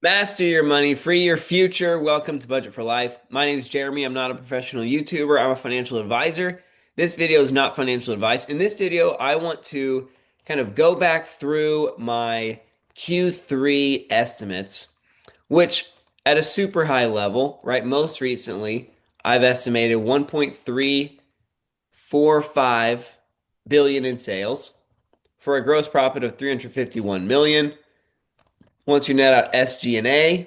Master your money, free your future. Welcome to Budget for Life. My name is Jeremy. I'm not a professional YouTuber. I'm a financial advisor. This video is not financial advice. In this video, I want to kind of go back through my Q3 estimates, which at a super high level, right? Most recently, I've estimated 1.345 billion in sales for a gross profit of 351 million. Once you net out SG&A,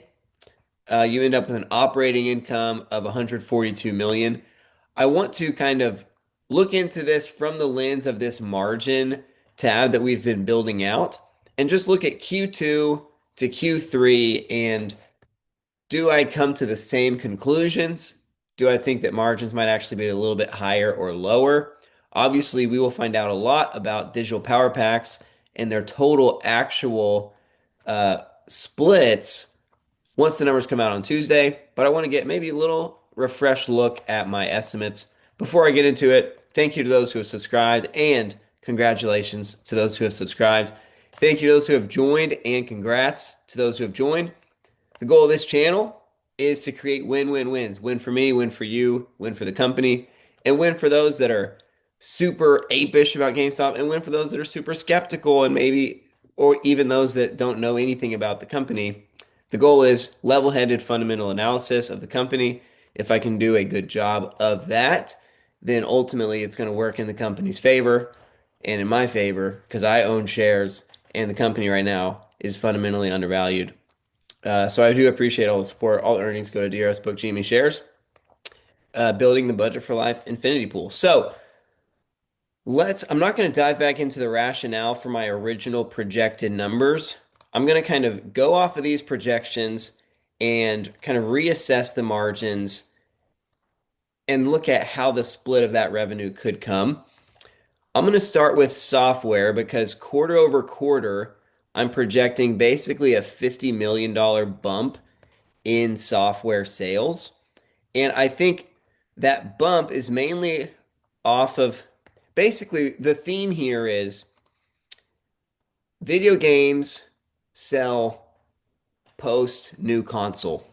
you end up with an operating income of 142 million. I want to kind of look into this from the lens of this margin tab that we've been building out and just look at Q2 to Q3 and do I come to the same conclusions? Do I think that margins might actually be a little bit higher or lower? Obviously, we will find out a lot about digital power packs and their total actual splits once the numbers come out on Tuesday, but I want to get maybe a little refreshed look at my estimates. Before I get into it, thank you to those who have subscribed and congratulations to those who have subscribed. Thank you to those who have joined and congrats to those who have joined. The goal of this channel is to create win-win-wins. Win for me, win for you, win for the company, and win for those that are super apish about GameStop, and win for those that are super skeptical and maybe, or even those that don't know anything about the company. The goal is level-headed fundamental analysis of the company. If I can do a good job of that, then ultimately it's going to work in the company's favor and in my favor because I own shares and the company right now is fundamentally undervalued. So I do appreciate all the support. All earnings go to DRS Book GME shares. Building the Budget for Life Infinity Pool. So I'm not going to dive back into the rationale for my original projected numbers. I'm going to kind of go off of these projections and kind of reassess the margins and look at how the split of that revenue could come. I'm going to start with software because quarter over quarter, I'm projecting basically a $50 million bump in software sales. And I think that bump is mainly off of basically the theme here is video games sell post new console,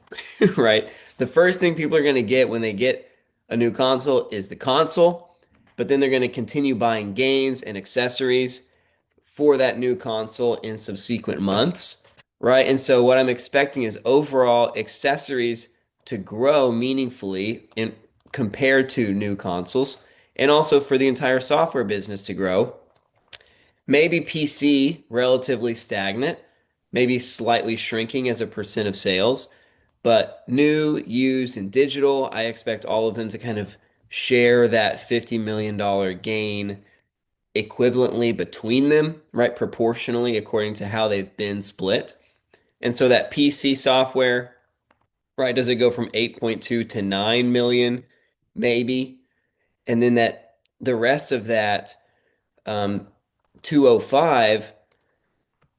right? The first thing people are going to get when they get a new console is the console, but then they're going to continue buying games and accessories for that new console in subsequent months, right? And so what I'm expecting is overall accessories to grow meaningfully in compared to new consoles, and also for the entire software business to grow. Maybe PC relatively stagnant, maybe slightly shrinking as a percent of sales, but new, used, and digital, I expect all of them to kind of share that $50 million gain equivalently between them, right? Proportionally according to how they've been split. And so that PC software, right, does it go from 8.2 to 9 million? Maybe. And then that the rest of that 205,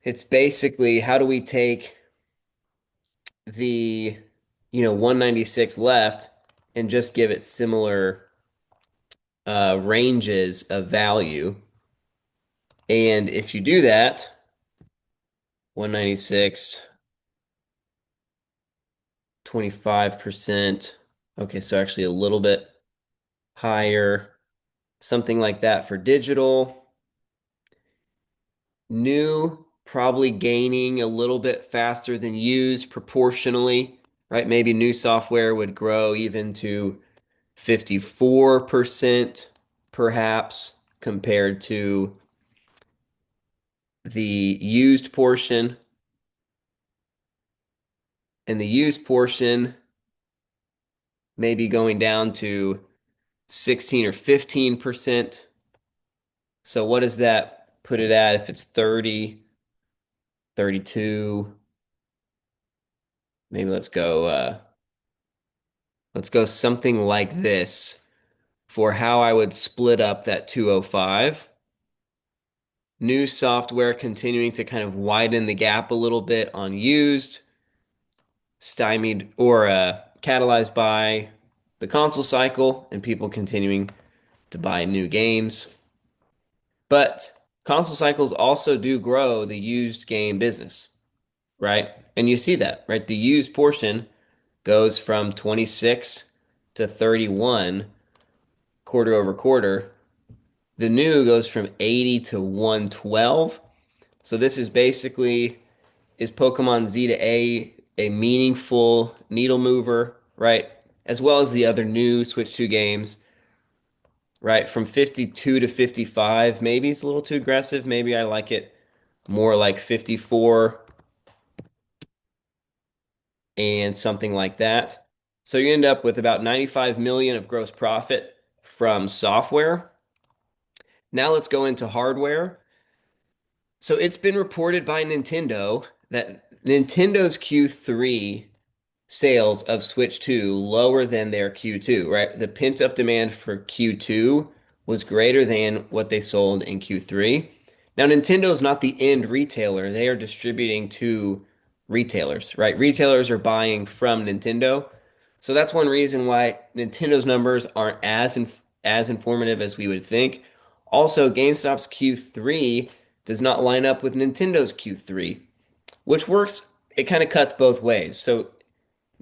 it's basically how do we take the 196 left and just give it similar ranges of value. And if you do that, 196 25%. Okay, so actually a little bit higher, something like that for digital. New, probably gaining a little bit faster than used proportionally, right? Maybe new software would grow even to 54% perhaps compared to the used portion. And the used portion maybe going down to 16 or 15%. So what does that put it at if it's 30, 32? Maybe let's go something like this for how I would split up that 205. New software continuing to kind of widen the gap a little bit on used, stymied or catalyzed by the console cycle and people continuing to buy new games. But console cycles also do grow the used game business. right? And you see that, right? The used portion goes from 26 to 31 quarter over quarter. The new goes from 80 to 112. So this is basically, is Pokemon Z to a meaningful needle mover, right? As well as the other new Switch 2 games, right? From 52 to 55, maybe it's a little too aggressive. Maybe I like it more like 54 and something like that. So you end up with about 95 million of gross profit from software. Now let's go into hardware. So it's been reported by Nintendo that Nintendo's Q3 sales of Switch 2 lower than their Q2, right? The pent-up demand for Q2 was greater than what they sold in Q3. Now, Nintendo is not the end retailer. They are distributing to retailers, right? Retailers are buying from Nintendo. So that's one reason why Nintendo's numbers aren't as informative as we would think. Also, GameStop's Q3 does not line up with Nintendo's Q3, which works, it kind of cuts both ways. So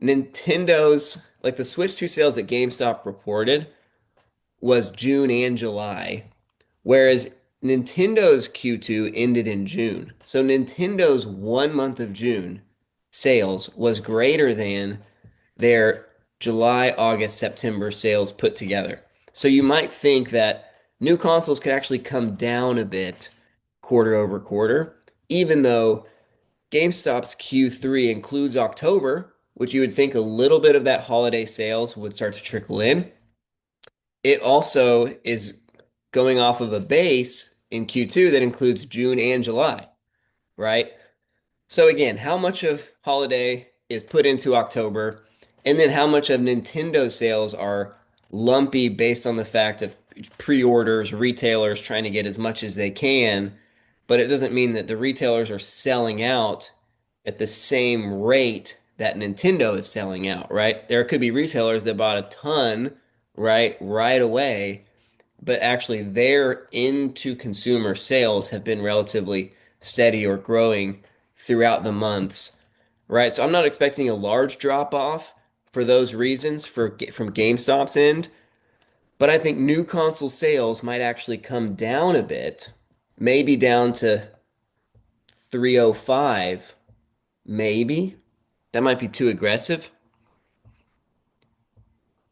Nintendo's, like the Switch 2 sales that GameStop reported was June and July, whereas Nintendo's Q2 ended in June. So Nintendo's 1 month of June sales was greater than their July, August, September sales put together. So you might think that new consoles could actually come down a bit quarter over quarter, even though GameStop's Q3 includes October, which you would think a little bit of that holiday sales would start to trickle in. It also is going off of a base in Q2 that includes June and July, right? So again, how much of holiday is put into October, and then how much of Nintendo sales are lumpy based on the fact of pre-orders, retailers trying to get as much as they can, but it doesn't mean that the retailers are selling out at the same rate that Nintendo is selling out, right? There could be retailers that bought a ton, right away, but actually their into consumer sales have been relatively steady or growing throughout the months, right? So I'm not expecting a large drop off for those reasons from GameStop's end, but I think new console sales might actually come down a bit, maybe down to 305, maybe. That might be too aggressive,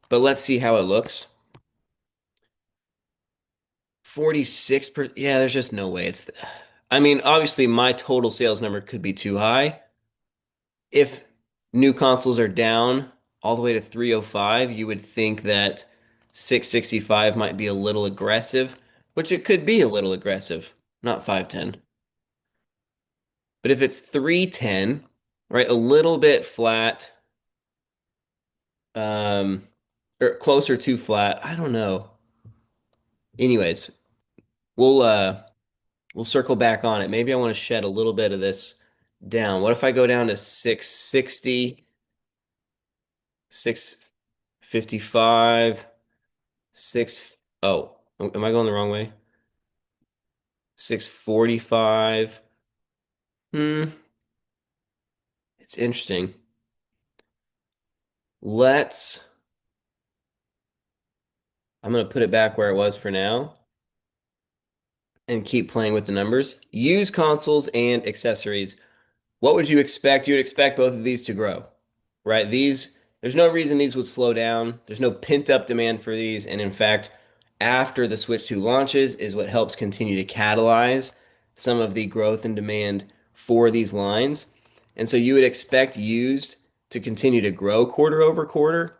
but let's see how it looks. 46%. Yeah, there's just no way I mean, obviously my total sales number could be too high. If new consoles are down all the way to 305, you would think that 665 might be a little aggressive, which it could be a little aggressive, not 510. But if it's 310, right, a little bit flat, um, or closer to flat, I don't know. Anyways, we'll uh we'll circle back on it. Maybe I want to shed a little bit of this down. What if I go down to 660, 655, 6 oh, am I going the wrong way? 645. Hmm, it's interesting. Let's I'm gonna put it back where it was for now and keep playing with the numbers. Use consoles and accessories. What would you expect? You would expect both of these to grow, right? There's no reason these would slow down. There's no pent-up demand for these. And in fact, after the Switch 2 launches is what helps continue to catalyze some of the growth and demand for these lines. And so you would expect used to continue to grow quarter over quarter.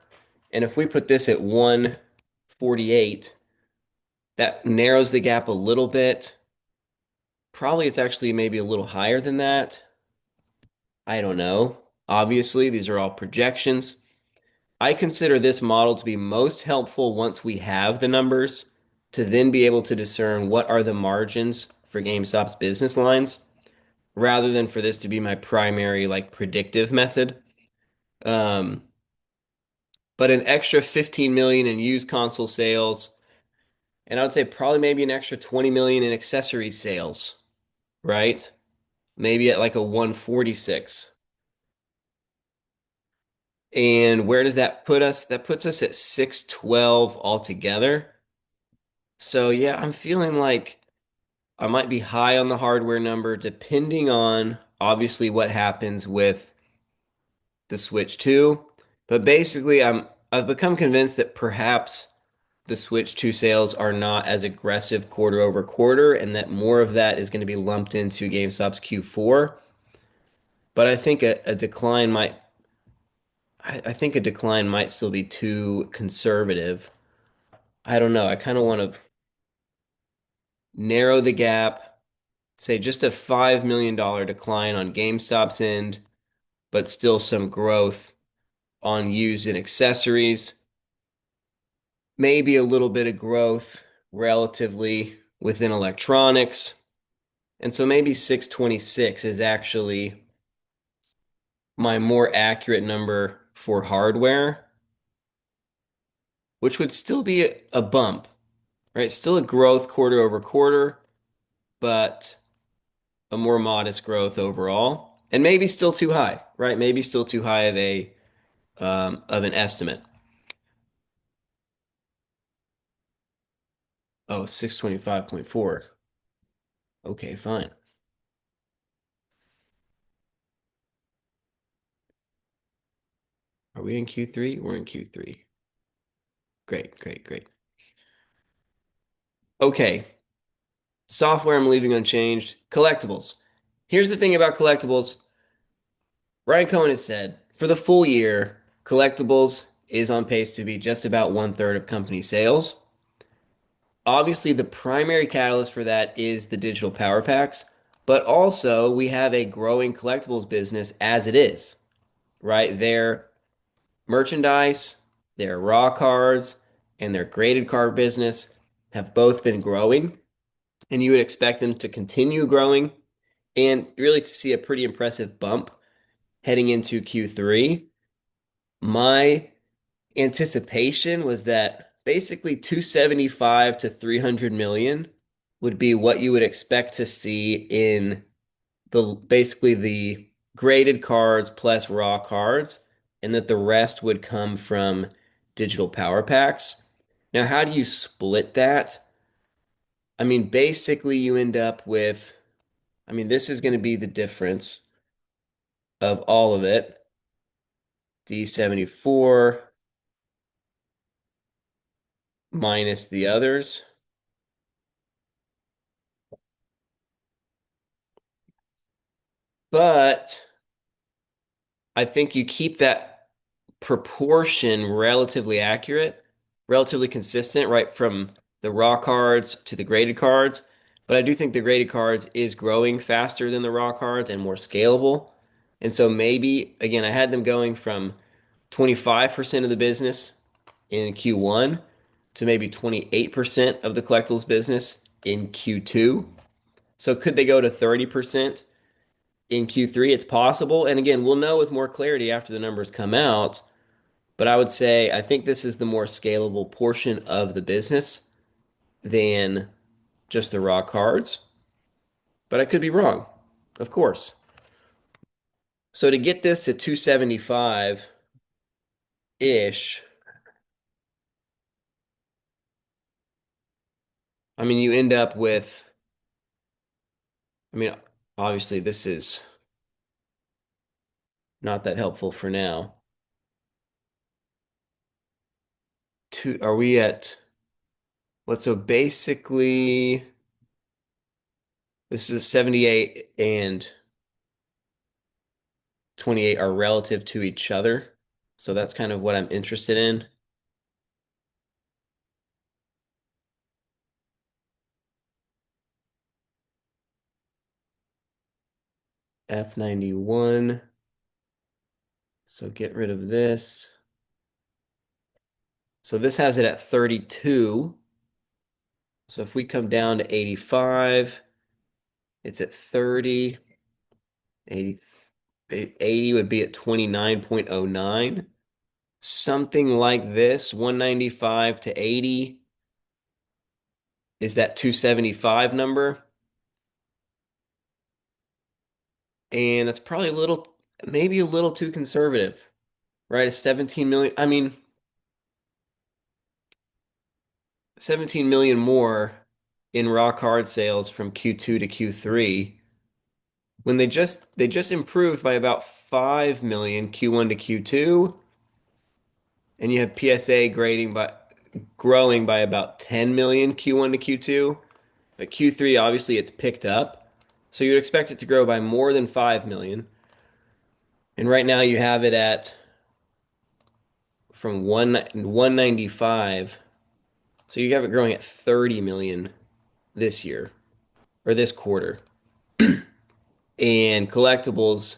And if we put this at 148, that narrows the gap a little bit. Probably it's actually maybe a little higher than that. I don't know. Obviously, these are all projections. I consider this model to be most helpful once we have the numbers to then be able to discern what are the margins for GameStop's business lines rather than for this to be my primary like predictive method. Um, but an extra 15 million in used console sales, and I would say probably maybe an extra 20 million in accessory sales, right? maybe at like a 146. And where does that put us? That puts us at 612 altogether. So yeah, I'm feeling like I might be high on the hardware number, depending on obviously what happens with the Switch 2. But basically, I've become convinced that perhaps the Switch 2 sales are not as aggressive quarter over quarter, and that more of that is going to be lumped into GameStop's Q4. But I think a decline might, I think a decline might still be too conservative. I don't know. I kind of want to narrow the gap, say just a $5 million decline on GameStop's end, but still some growth on used and accessories. Maybe a little bit of growth relatively within electronics. And so maybe 626 is actually my more accurate number for hardware, which would still be a bump, right? Still a growth quarter over quarter, but a more modest growth overall. And maybe still too high, right? Maybe still too high of an estimate. Oh, 625.4. Okay, fine. Are we in Q3? We're in Q3. Great, great, great. Okay, software I'm leaving unchanged. Collectibles. Here's the thing about collectibles. Ryan Cohen has said for the full year, collectibles is on pace to be just about one third of company sales. Obviously, the primary catalyst for that is the digital power packs, but also we have a growing collectibles business as it is, right? Their merchandise, their raw cards, and their graded card business have both been growing, and you would expect them to continue growing and really to see a pretty impressive bump heading into Q3. My anticipation was that basically 275 to 300 million would be what you would expect to see in the basically the graded cards plus raw cards, and that the rest would come from digital power packs. Now, how do you split that? I mean, basically you end up with, I mean, this is going to be the difference of all of it. D74 minus the others. But I think you keep that proportion relatively accurate, relatively consistent, right from the raw cards to the graded cards. But I do think the graded cards is growing faster than the raw cards and more scalable. And so maybe, again, I had them going from 25% of the business in Q1 to maybe 28% of the collectibles business in Q2. So could they go to 30% in Q3? It's possible. And again, we'll know with more clarity after the numbers come out. But I would say I think this is the more scalable portion of the business than just the raw cards. But I could be wrong, of course. So to get this to 275-ish, I mean, you end up with, I mean, obviously this is not that helpful for now. Are we at what? So basically, this is 78 and 28 are relative to each other. So that's kind of what I'm interested in. F91. So get rid of this. So this has it at 32. So if we come down to 85, it's at 30. 80, 80 would be at 29.09. Something like this, 195 to 80 is that 275 number. And it's probably maybe a little too conservative, right? It's 17 million. I mean, 17 million more in raw card sales from Q2 to Q3 when they just improved by about 5 million Q1 to Q2, and you have PSA grading by growing by about 10 million Q1 to Q2. But Q3 obviously it's picked up. So you'd expect it to grow by more than 5 million. And right now you have it at from 195. So you have it growing at 30 million this year or this quarter. And collectibles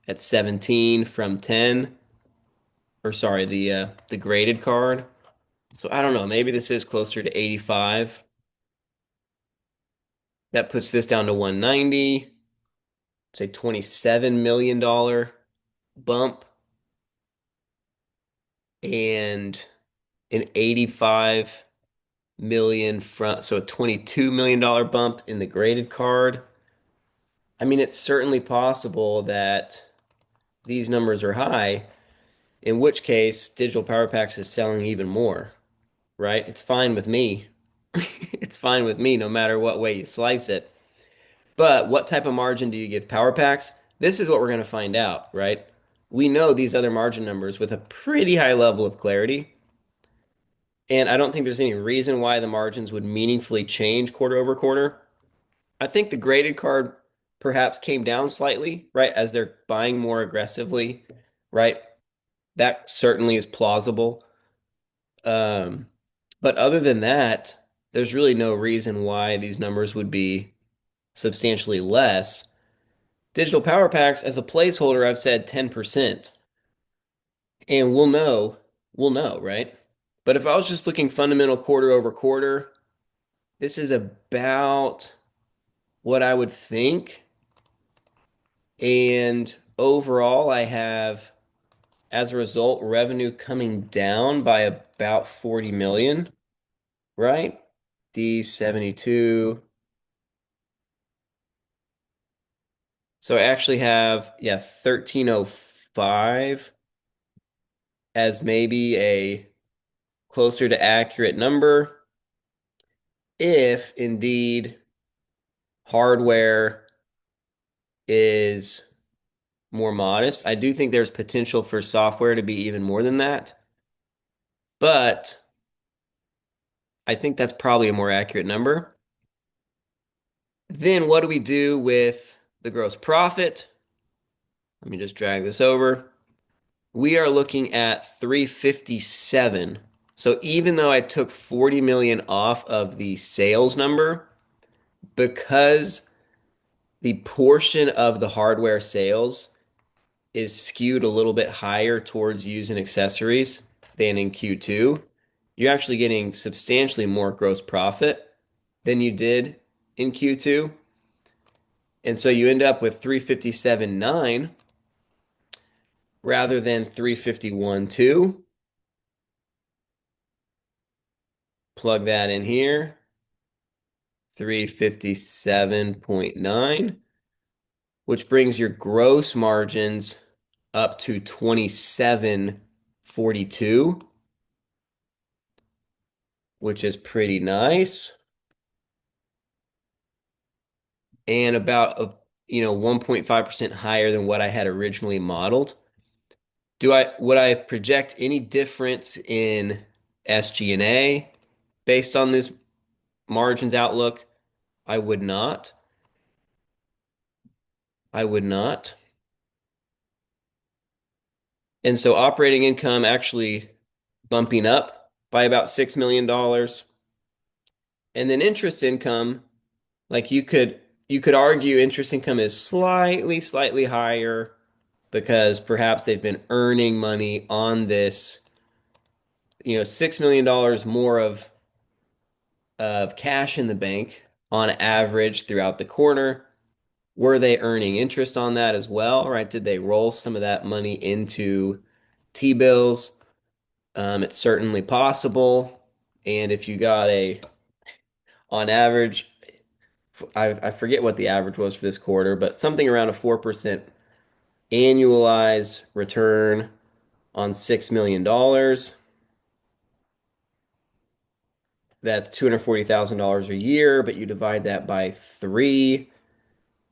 at 17 from 10, or sorry, the graded card. So I don't know, maybe this is closer to 85. That puts this down to 190, say $27 million bump, and an 85 million front, so a $22 million bump in the graded card. I mean, it's certainly possible that these numbers are high, in which case Digital Power Packs is selling even more, right? It's fine with me. It's fine with me no matter what way you slice it. But what type of margin do you give Power Packs? This is what we're going to find out, right? We know these other margin numbers with a pretty high level of clarity. And I don't think there's any reason why the margins would meaningfully change quarter over quarter. I think the graded card perhaps came down slightly, right, as they're buying more aggressively, right? That certainly is plausible. Um, but other than that, there's really no reason why these numbers would be substantially less. Digital Power Packs, as a placeholder, I've said 10%. And we'll know, right? But if I was just looking fundamental quarter over quarter, this is about what I would think. And overall, I have, as a result, revenue coming down by about 40 million, right? D72. So I actually have, yeah, 1305 as maybe a closer to accurate number if indeed hardware is more modest. I do think there's potential for software to be even more than that, but I think that's probably a more accurate number. Then what do we do with the gross profit? Let me just drag this over. We are looking at 357. So even though I took 40 million off of the sales number, because the portion of the hardware sales is skewed a little bit higher towards used and accessories than in Q2, you're actually getting substantially more gross profit than you did in Q2. And so you end up with 357.9 rather than 351.2. Plug that in here. 357.9, which brings your gross margins up to 27.42, which is pretty nice. And about 1.5% higher than what I had originally modeled. Would I project any difference in SG&A based on this margins outlook? I would not. I would not. And so operating income actually bumping up by about $6 million. And then interest income, like you could argue interest income is slightly higher because perhaps they've been earning money on this, $6 million more of cash in the bank on average throughout the quarter. Were they earning interest on that as well, right? Did they roll some of that money into T-bills? It's certainly possible. And if you got on average, I forget what the average was for this quarter, but something around a 4% annualized return on $6 million dollars. That's $240,000 a year, but you divide that by three,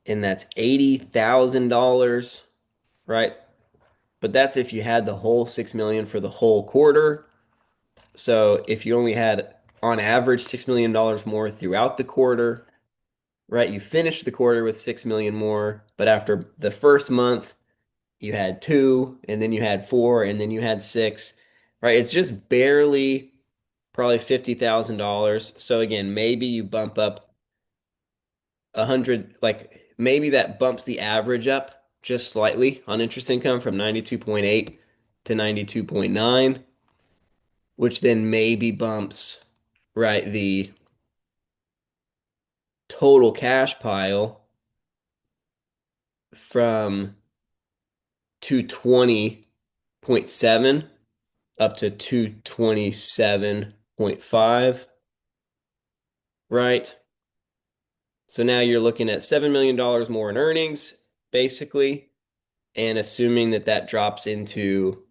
and that's $80,000, right? But that's if you had the whole 6 million for the whole quarter. So if you only had on average $6 million more throughout the quarter, right? You finished the quarter with 6 million more, but after the first month, you had two, and then you had four, and then you had six, right? It's just barely probably $50,000. So again, maybe you bump up 100, like maybe that bumps the average up just slightly on interest income from 92.8 to 92.9, which then maybe bumps, right, the total cash pile from 220.7 up to 227.5, right? So now you're looking at $7 million more in earnings, basically, and assuming that that drops into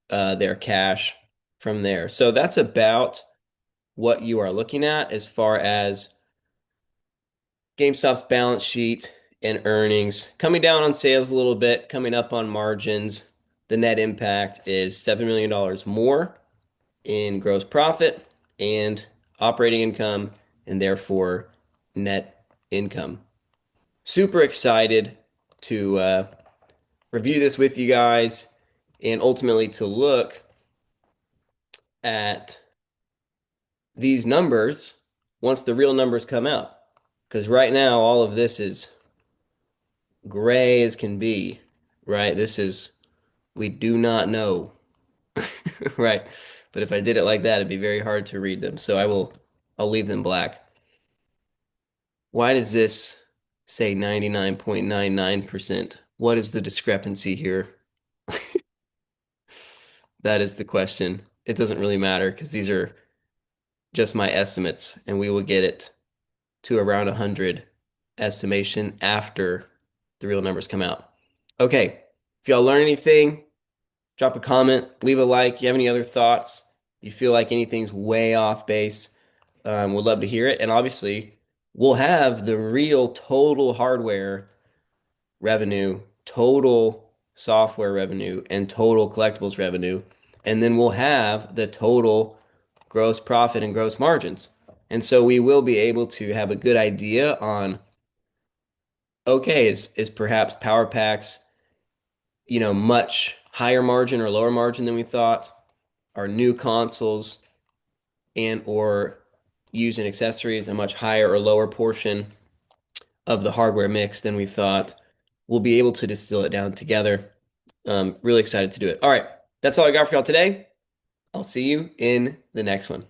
their cash from there. So that's about what you are looking at as far as GameStop's balance sheet and earnings. Coming down on sales a little bit, coming up on margins. The net impact is $7 million more in gross profit and operating income, and therefore net income. Super excited to review this with you guys and ultimately to look at these numbers once the real numbers come out. Because right now, all of this is gray as can be, right? We do not know, right? But if I did it like that, it'd be very hard to read them. So I'll leave them black. Why does this say 99.99%? What is the discrepancy here? That is the question. It doesn't really matter because these are just my estimates, and we will get it to around 100 estimation after the real numbers come out. Okay, if y'all learn anything, drop a comment, leave a like. You have any other thoughts? You feel like anything's way off base? Would love to hear it. And obviously, we'll have the real total hardware revenue, total software revenue, and total collectibles revenue. And then we'll have the total gross profit and gross margins. And so we will be able to have a good idea on, okay, is perhaps Power Packs, much higher margin or lower margin than we thought? Are new consoles and or using accessories a much higher or lower portion of the hardware mix than we thought? We'll be able to distill it down together. Really excited to do it. All right, that's all I got for y'all today. I'll see you in the next one.